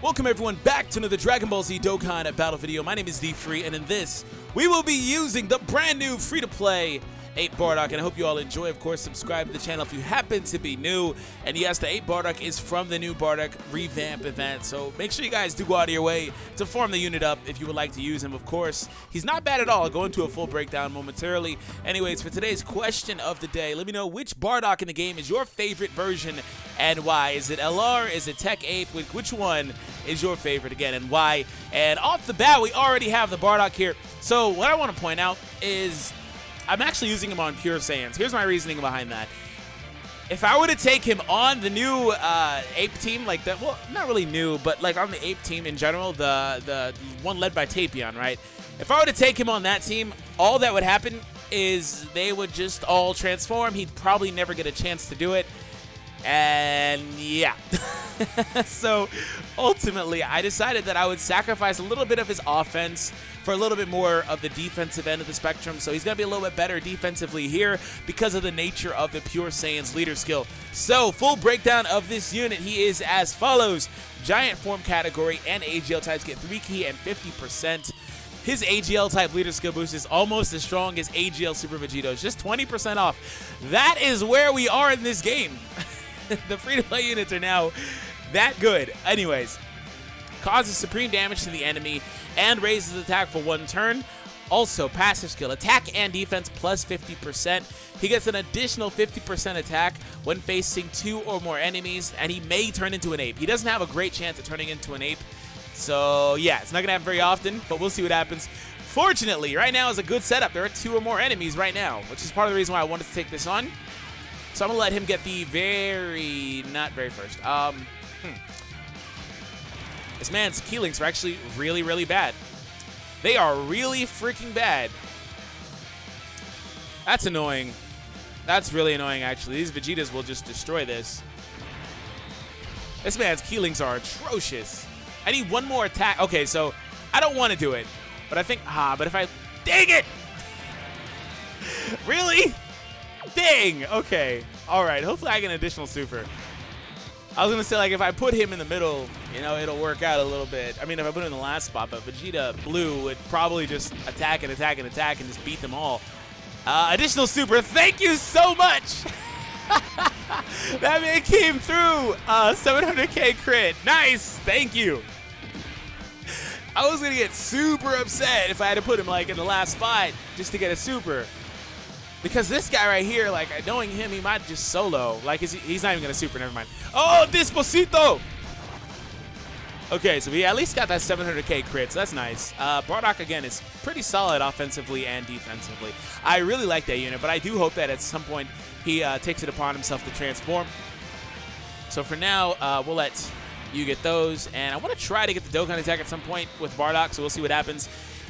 Welcome everyone back to another Dragon Ball Z Dokkan battle video. My name is DFree, and in this, we will be using the brand new free-to-play APE Bardock, and I hope you all enjoy. Of course, subscribe to the channel if you happen to be new. And yes, the APE Bardock is from the new Bardock revamp event, so make sure you guys do go out of your way to form the unit up if you would like to use him. Of course, he's not bad at all. I'll go into a full breakdown momentarily. Anyways, for today's question of the day, let me know which Bardock in the game is your favorite version and why. Is it LR? Is it Tech Ape? Which one is your favorite again and why? And off the bat, we already have the Bardock here. So what I want to point out is I'm actually using him on Pure Saiyans. Here's my reasoning behind that. If I were to take him on the new Ape team, like that, well, not really new, but like on the Ape team in general, the one led by Tapion, right? If I were to take him on that team, all that would happen is they would just all transform. He'd probably never get a chance to do it. And yeah, so ultimately I decided that I would sacrifice a little bit of his offense for a little bit more of the defensive end of the spectrum. So he's going to be a little bit better defensively here because of the nature of the Pure Saiyan's leader skill. So full breakdown of this unit, he is as follows. Giant form category and AGL types get 3 key and 50%. His AGL type leader skill boost is almost as strong as AGL Super Vegito's, just 20% off. That is where we are in this game. The free-to-play units are now that good. Anyways, causes supreme damage to the enemy and raises attack for 1 turn. Also, passive skill, attack and defense plus 50%. He gets an additional 50% attack when facing 2 or more enemies, and he may turn into an ape. He doesn't have a great chance of turning into an ape. So, yeah, it's not going to happen very often, but we'll see what happens. Fortunately, right now is a good setup. There are 2 or more enemies right now, which is part of the reason why I wanted to take this on. So I'm going to let him get the not very first. This man's key links are actually really, really bad. They are really freaking bad. That's annoying. That's really annoying, actually. These Vegetas will just destroy this. This man's key links are atrocious. I need 1 more attack. Okay, so I don't want to do it. But I think, but if I, dang it! Really? Dang! Okay. Alright, hopefully I get an additional super. I was going to say, like, if I put him in the middle, you know, it'll work out a little bit. I mean, if I put him in the last spot, but Vegeta Blue would probably just attack and attack and attack and just beat them all. Additional super. Thank you so much! That man came through. 700k crit. Nice! Thank you! I was going to get super upset if I had to put him, like, in the last spot just to get a super. Because this guy right here, like, knowing him, he might just solo. Like, he's not even going to super, never mind. Oh, Disposito! Okay, so we at least got that 700k crit, so that's nice. Bardock, again, is pretty solid offensively and defensively. I really like that unit, but I do hope that at some point he takes it upon himself to transform. So for now, we'll let you get those. And I want to try to get the Dokkan attack at some point with Bardock, so we'll see what happens.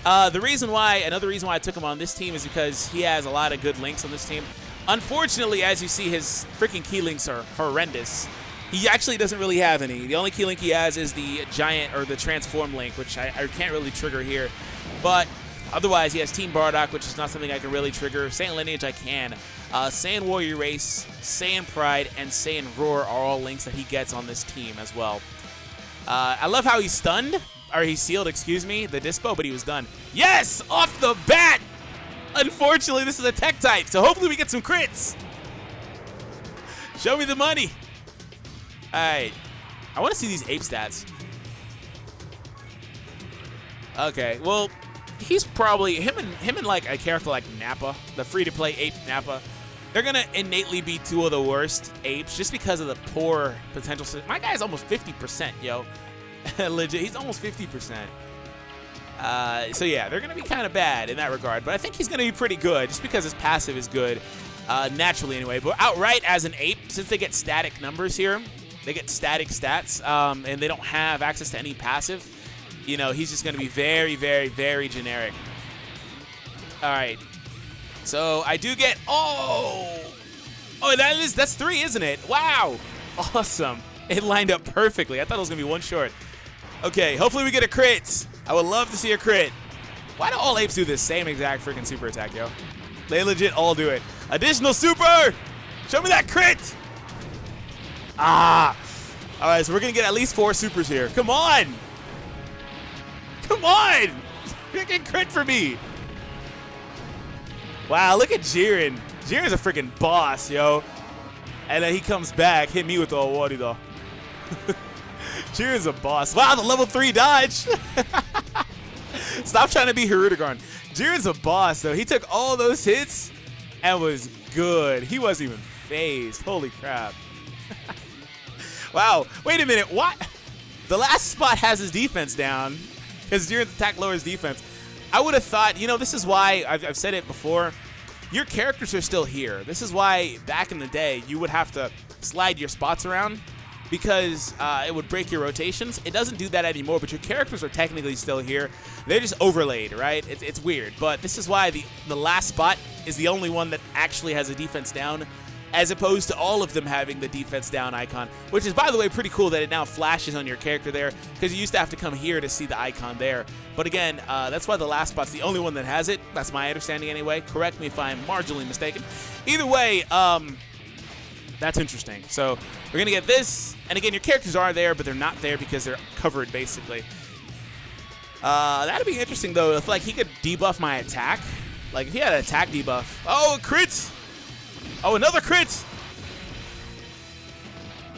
Another reason why I took him on this team is because he has a lot of good links on this team. Unfortunately, as you see, his freaking key links are horrendous. He actually doesn't really have any. The only key link he has is the giant or the transform link, which I can't really trigger here. But otherwise, he has Team Bardock, which is not something I can really trigger. Saiyan Lineage I can. Saiyan Warrior Race, Saiyan Pride, and Saiyan Roar are all links that he gets on this team as well. I love how he's stunned. Or he sealed, excuse me, the Dispo, but he was done. Yes! Off the bat! Unfortunately, this is a tech type, so hopefully we get some crits. Show me the money. Alright. I want to see these ape stats. Okay, well, he's probably, him and like a character like Nappa, the free-to-play ape Nappa, they're going to innately be 2 of the worst apes just because of the poor potential. My guy's almost 50%, yo. Legit, he's almost 50%. So yeah, they're going to be kind of bad in that regard, but I think he's going to be pretty good just because his passive is good, naturally anyway. But outright as an ape, since they get static numbers here, they get static stats, and they don't have access to any passive, you know, he's just going to be very, very, very generic. All right. So I do get, that's 3, isn't it? Wow. Awesome. It lined up perfectly. I thought it was going to be 1 short. Okay, hopefully we get a crit. I would love to see a crit. Why do all apes do this same exact freaking super attack, yo? They legit all do it. Additional super! Show me that crit! All right, so we're going to get at least 4 supers here. Come on. Come on. Freaking crit for me. Wow, look at Jiren. Jiren's a freaking boss, yo. And then he comes back, hit me with the Owari though. Jiren's a boss. Wow, the level 3 dodge. Stop trying to be Hirudegarn. Jiren's a boss though. He took all those hits and was good. He wasn't even phased. Holy crap. Wow, wait a minute, what? The last spot has his defense down because Jiren's attack lowers defense. I would have thought, you know, this is why, I've said it before, your characters are still here. This is why back in the day, you would have to slide your spots around because it would break your rotations. It doesn't do that anymore, but your characters are technically still here. They're just overlaid, right? It's weird, but this is why the last spot is the only one that actually has a defense down, as opposed to all of them having the defense down icon, which is, by the way, pretty cool that it now flashes on your character there, because you used to have to come here to see the icon there. But again, that's why the last spot's the only one that has it. That's my understanding anyway. Correct me if I'm marginally mistaken. Either way, that's interesting. So we're going to get this, and again, your characters are there, but they're not there because they're covered, basically. That'd be interesting, though, if like he could debuff my attack. Like, if he had an attack debuff. Oh, crits! Oh, another crit!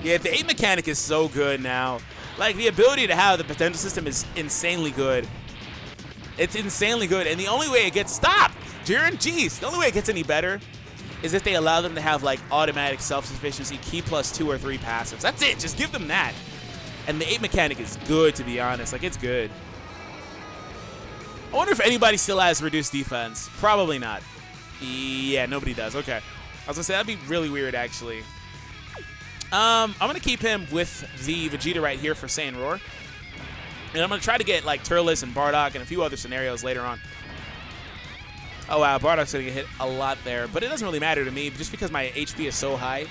Yeah, the ape mechanic is so good now. Like, the ability to have the potential system is insanely good. It's insanely good, and the only way it gets... Stop! Jiren, jeez! The only way it gets any better is if they allow them to have, like, automatic self-sufficiency, key plus 2 or 3 passives. That's it! Just give them that. And the ape mechanic is good, to be honest. Like, it's good. I wonder if anybody still has reduced defense. Probably not. Yeah, nobody does. Okay. I was gonna say, that'd be really weird, actually. I'm gonna keep him with the Vegeta right here for Saiyan Roar. And I'm gonna try to get, like, Turles and Bardock and a few other scenarios later on. Oh, wow, Bardock's gonna get hit a lot there. But it doesn't really matter to me, just because my HP is so high.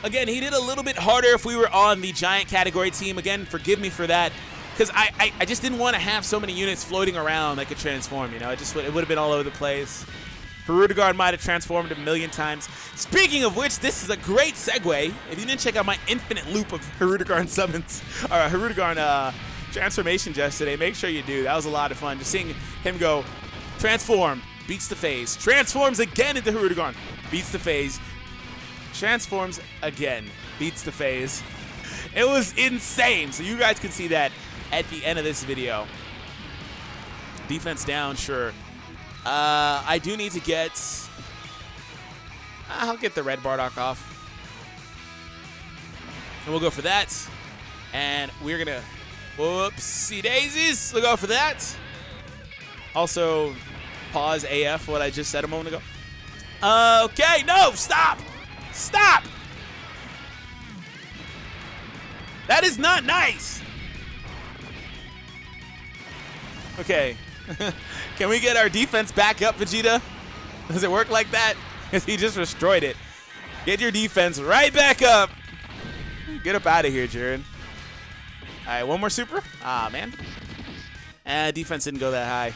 Again, he did a little bit harder if we were on the giant category team. Again, forgive me for that. Because I just didn't want to have so many units floating around that could transform, you know? It would have been all over the place. Hirudegarn might have transformed a million times. Speaking of which, this is a great segue. If you didn't check out my infinite loop of Hirudegarn summons, or Hirudegarn transformations yesterday, make sure you do. That was a lot of fun. Just seeing him go, transform, beats the phase, transforms again into Hirudegarn, beats the phase, transforms again, beats the phase. It was insane. So you guys can see that at the end of this video. Defense down, sure. I do need to get... I'll get the red Bardock off. And we'll go for that. And we're going to... Whoopsie daisies. We'll go for that. Also, pause AF what I just said a moment ago. Okay, no, stop. Stop. That is not nice. Okay. Can we get our defense back up, Vegeta? Does it work like that? Because he just destroyed it. Get your defense right back up. Get up out of here, Jiren. All right, one more super. Ah, man. Defense didn't go that high.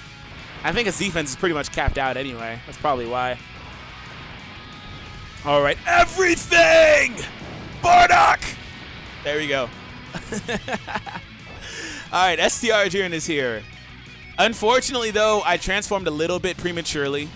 I think his defense is pretty much capped out anyway. That's probably why. All right, everything! Bardock! There we go. All right, STR Jiren is here. Unfortunately, though, I transformed a little bit prematurely.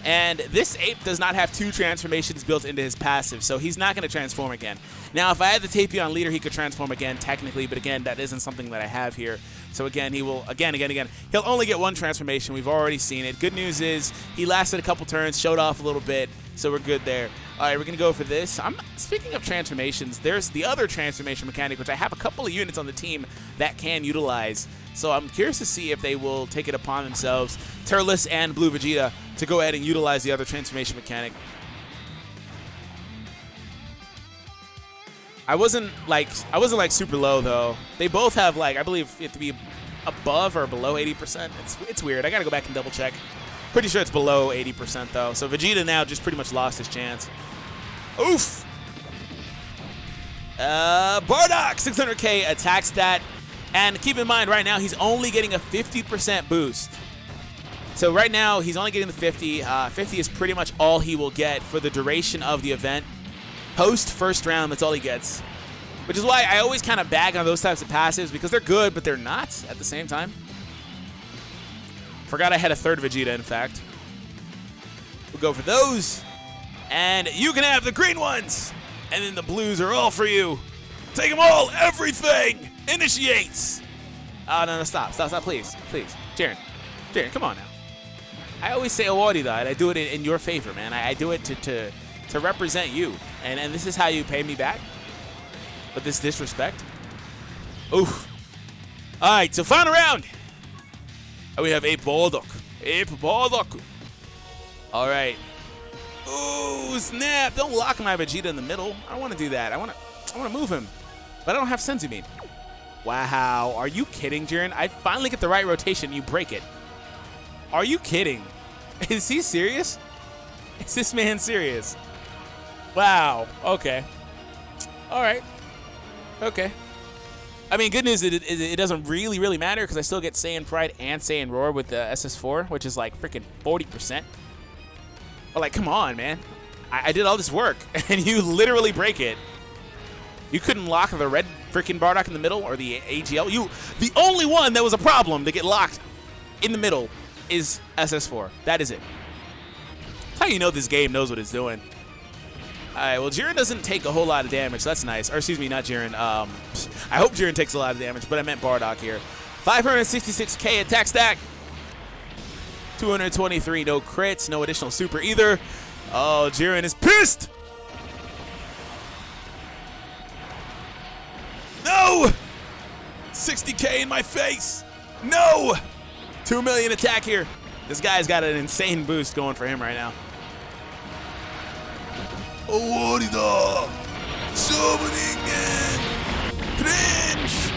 And this ape does not have 2 transformations built into his passive, so he's not going to transform again. Now, if I had the Tapion leader, he could transform again, technically, but again, that isn't something that I have here. So again, he will, again, he'll only get 1 transformation. We've already seen it. Good news is he lasted a couple turns, showed off a little bit, so we're good there. All right, we're going to go for this. Speaking of transformations, there's the other transformation mechanic, which I have a couple of units on the team that can utilize. So I'm curious to see if they will take it upon themselves, Turles and Blue Vegeta, to go ahead and utilize the other transformation mechanic. I wasn't like super low though. They both have, like, I believe it to be above or below 80%. It's weird. I gotta go back and double check. Pretty sure it's below 80% though. So Vegeta now just pretty much lost his chance. Oof. Bardock 600k attack stat. And keep in mind, right now, he's only getting a 50% boost. So right now, he's only getting the 50. 50 is pretty much all he will get for the duration of the event. Post first round, that's all he gets. Which is why I always kind of bag on those types of passives because they're good, but they're not at the same time. Forgot I had a third Vegeta, in fact. We'll go for those. And you can have the green ones. And then the blues are all for you. Take them all. Everything. Initiates. Oh, no, stop, please. Jiren, come on now. I always say Owari, though, and I do it in your favor, man. I do it to represent you. And this is how you pay me back? With this disrespect? Oof. All right, so final round. We have Ape Bardock. Ape Bardock. All right. Ooh, snap. Don't lock my Vegeta in the middle. I don't want to do that. I want to move him. But I don't have Senzu Bean. Wow, are you kidding, Jiren? I finally get the right rotation, you break it. Are you kidding? Is he serious? Is this man serious? Wow, okay. All right, okay. I mean, good news, it doesn't really matter because I still get Saiyan Pride and Saiyan Roar with the SS4, which is like freaking 40%. But like, come on, man. I did all this work, and you literally break it. You couldn't lock the red freaking Bardock in the middle or the AGL. The only one that was a problem to get locked in the middle is SS4. That is it. That's how you know this game knows what it's doing. All right, well, Jiren doesn't take a whole lot of damage, so that's nice. Or excuse me, not Jiren. I hope Jiren takes a lot of damage, but I meant Bardock here. 566k attack stack. 223, no crits, no additional super either. Oh, Jiren is pissed. No! 60k in my face. No! 2 million attack here. This guy's got an insane boost going for him right now. Owari da! Shoveningen! Cringe!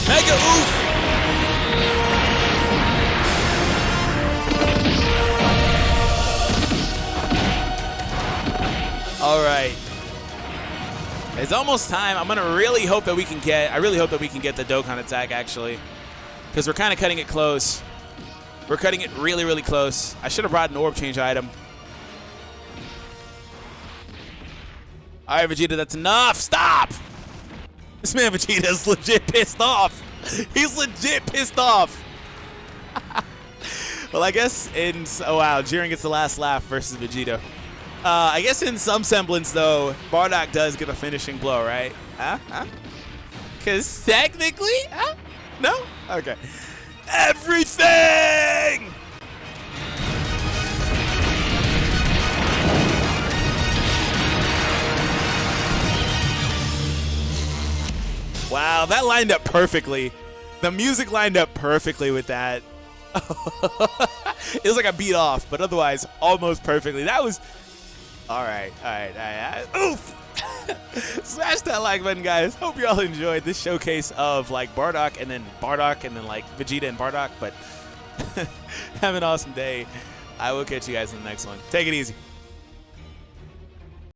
Mega oof! All right. It's almost time. I'm gonna really hope that we can get. I really hope that we can get the Dokkan attack actually, because we're kind of cutting it close. We're cutting it really close. I should have brought an orb change item. All right, Vegeta, that's enough. Stop. This man Vegeta is legit pissed off. He's legit pissed off. Well, I guess in... Oh, wow. Jiren gets the last laugh versus Vegeta. I guess in some semblance, though, Bardock does get a finishing blow, right? Huh? Because technically... Huh? No? Okay. Everything! Wow, that lined up perfectly. The music lined up perfectly with that. It was like a beat off, but otherwise almost perfectly. That was... All right. Oof! Smash that like button, guys. Hope you all enjoyed this showcase of like Bardock and then like Vegeta and Bardock. But have an awesome day. I will catch you guys in the next one. Take it easy.